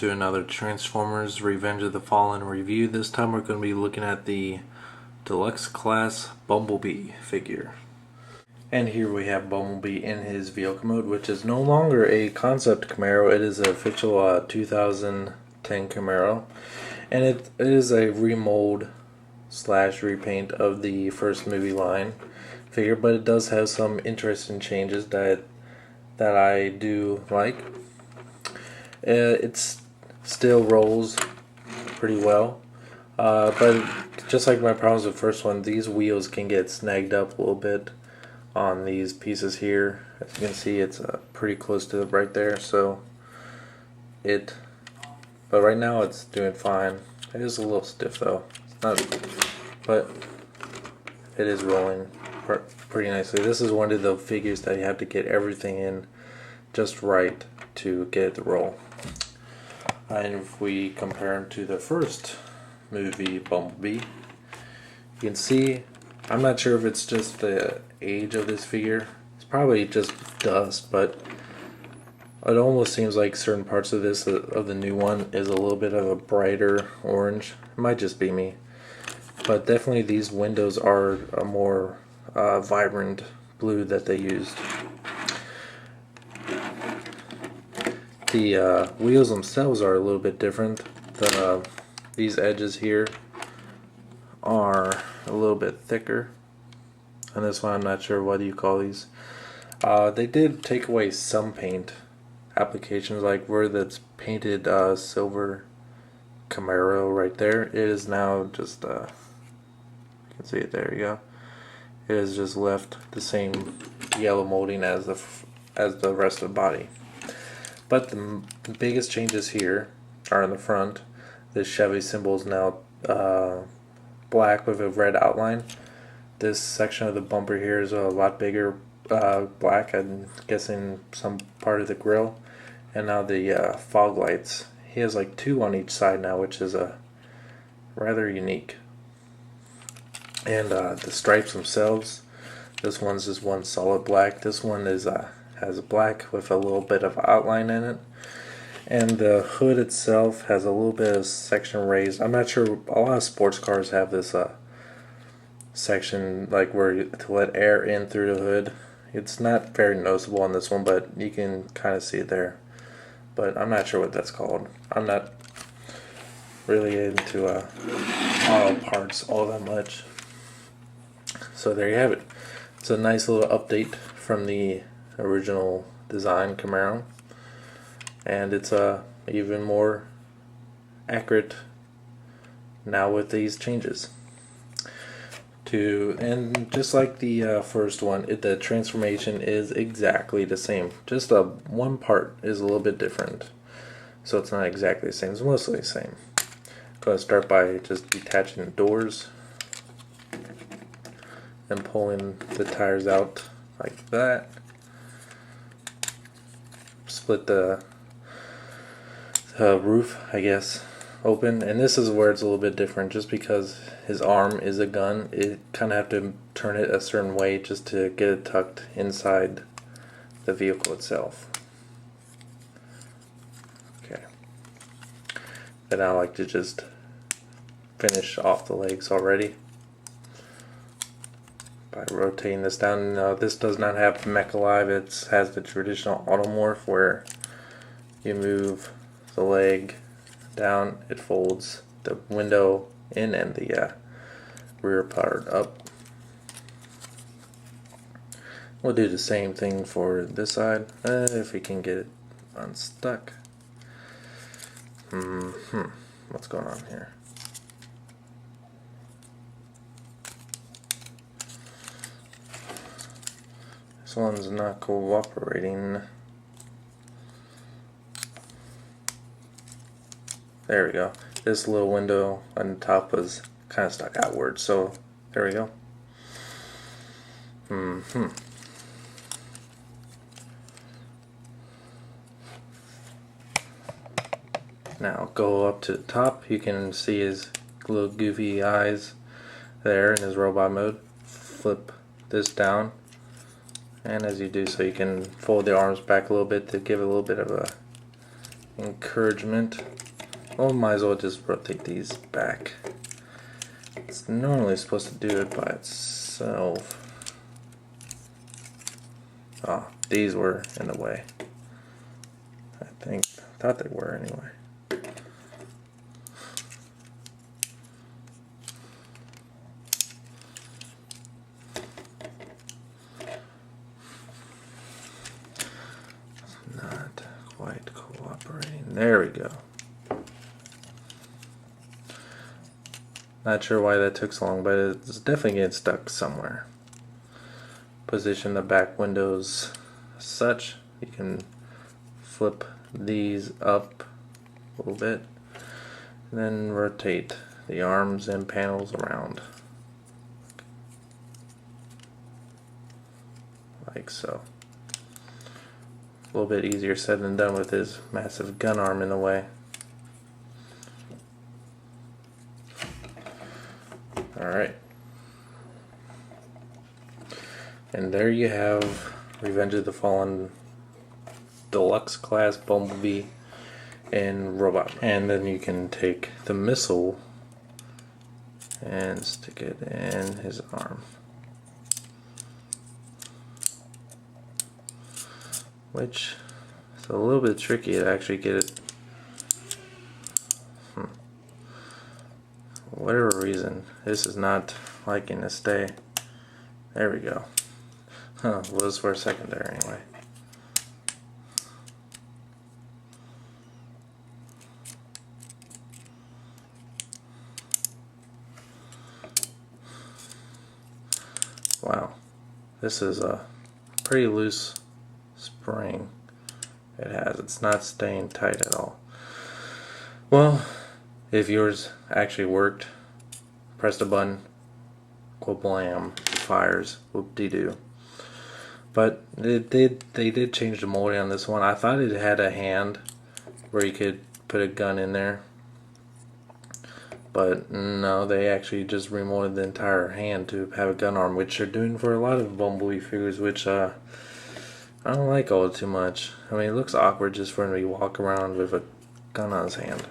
to another Transformers Revenge of the Fallen review. This time we're going to be looking at the Deluxe class Bumblebee figure. And here we have Bumblebee in his vehicle mode, which is no longer a concept Camaro. It is an official 2010 Camaro. And it is a remold / repaint of the first movie line figure, but it does have some interesting changes that I do like. It still rolls pretty well, but just like my problems with the first one, these wheels can get snagged up a little bit on these pieces here. As you can see, it's pretty close to right there, but right now it's doing fine. It is a little stiff though, but it is rolling pretty nicely. This is one of the figures that you have to get everything in just right to get it to roll. And if we compare him to the first movie, Bumblebee, you can see, I'm not sure if it's just the age of this figure. It's probably just dust, but it almost seems like certain parts of this, of the new one, is a little bit of a brighter orange. It might just be me, but definitely these windows are a more vibrant blue that they used. The wheels themselves are a little bit different. These edges here are a little bit thicker, and this one I'm not sure what you call these. They did take away some paint applications, like where that's painted silver Camaro right there. It is now just you can see it, there you go. It is just left the same yellow molding as the rest of the body. But the biggest changes here are in the front. The Chevy symbol is now black with a red outline. This section of the bumper here is a lot bigger black, I'm guessing some part of the grille. And now the fog lights. He has like two on each side now, which is rather unique. And the stripes themselves, this one's just one solid black. This one is has a black with a little bit of outline in it, and the hood itself has a little bit of section raised. I'm not sure, a lot of sports cars have this section like to let air in through the hood. It's not very noticeable on this one, but you can kind of see it there, but I'm not sure what that's called. I'm not really into auto parts all that much. So there you have it. It's a nice little update from the original design Camaro, and it's even more accurate now with these changes. And just like the first one, the transformation is exactly the same. Just one part is a little bit different, so it's not exactly the same. It's mostly the same. Going to start by just detaching the doors and pulling the tires out like that. Split the roof, I guess, open, and this is where it's a little bit different. Just because his arm is a gun, it kind of have to turn it a certain way just to get it tucked inside the vehicle itself. Okay, then I like to just finish off the legs already by rotating this down. This does not have Mech Alive. It has the traditional automorph where you move the leg down, it folds the window in and the rear part up. We'll do the same thing for this side, if we can get it unstuck. What's going on here? This one's not cooperating. There we go. This little window on the top was kind of stuck outward, so there we go. Now go up to the top. You can see his little goofy eyes there in his robot mode. Flip this down, and as you do so, you can fold the arms back a little bit to give it a little bit of a encouragement. Well, might as well just rotate these back. It's normally supposed to do it by itself. Oh, these were in the way. I thought they were anyway. Not quite cooperating. There we go. Not sure why that took so long, but it's definitely getting stuck somewhere. Position the back windows such you can flip these up a little bit and then rotate the arms and panels around like so. A little bit easier said than done with his massive gun arm in the way. Alright. And there you have Revenge of the Fallen Deluxe class Bumblebee and robot. And then you can take the missile and stick it in his arm. Which is a little bit tricky to actually get it. For whatever reason, this is not liking to stay. There we go. Was for a second there anyway. Wow, this is a pretty loose spring it has. It's not staying tight at all. Well, if yours actually worked, press the button, blam, it fires, whoop-de-doo. But they did change the molding on this one. I thought it had a hand where you could put a gun in there, but no, they actually just remolded the entire hand to have a gun arm, which they're doing for a lot of Bumblebee figures, which I don't like all too much. I mean, it looks awkward just for him to walk around with a gun on his hand.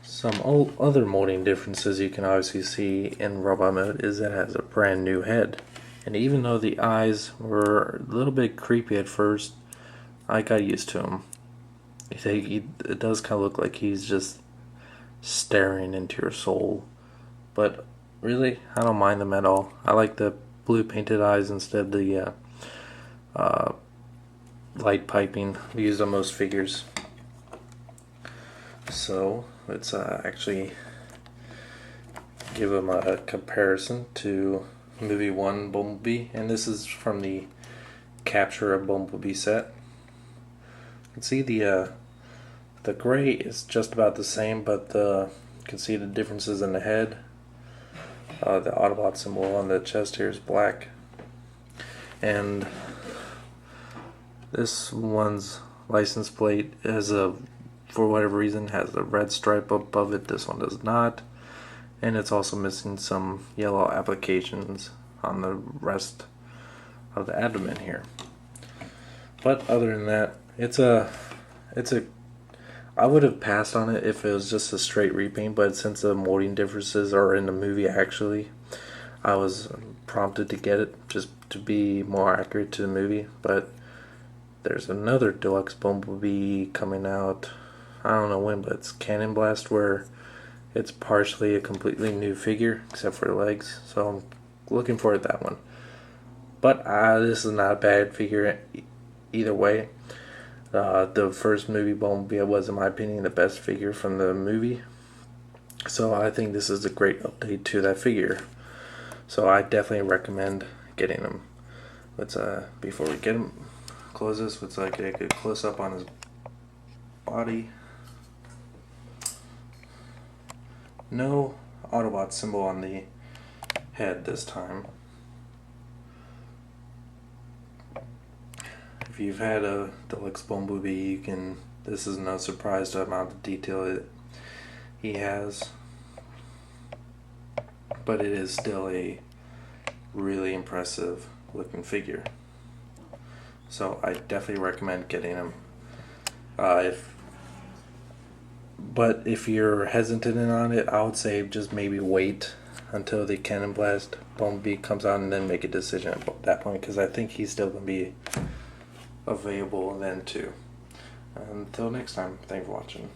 Some other molding differences you can obviously see in robot mode is that it has a brand new head. And even though the eyes were a little bit creepy at first, I got used to him. It does kind of look like he's just staring into your soul. But really, I don't mind them at all. I like the blue painted eyes instead of the light piping used on most figures. So let's actually give them a comparison to Movie 1 Bumblebee, and this is from the Capture a Bumblebee set. You can see the gray is just about the same, but you can see the differences in the head. The Autobot symbol on the chest here is black, and this one's license plate has for whatever reason has a red stripe above it. This one does not. And it's also missing some yellow applications on the rest of the abdomen here. But other than that, I would have passed on it if it was just a straight repaint, but since the molding differences are in the movie actually, I was prompted to get it just to be more accurate to the movie. But there's another Deluxe Bumblebee coming out, I don't know when, but it's Cannon Blast, where it's partially a completely new figure, except for the legs, so I'm looking forward to that one. But this is not a bad figure either way. The first movie Bumblebee was, in my opinion, the best figure from the movie. So I think this is a great update to that figure. So I definitely recommend getting him. Let's before we get him, close this. Let's get a good close up on his body. No Autobot symbol on the head this time. If you've had a Deluxe Bumblebee, this is no surprise to the amount of detail he has. But it is still a really impressive looking figure. So I definitely recommend getting him. If But if you're hesitant on it, I would say just maybe wait until the Cannon Blast Bumblebee comes out and then make a decision at that point, because I think he's still going to be available then too. Until next time, thanks for watching.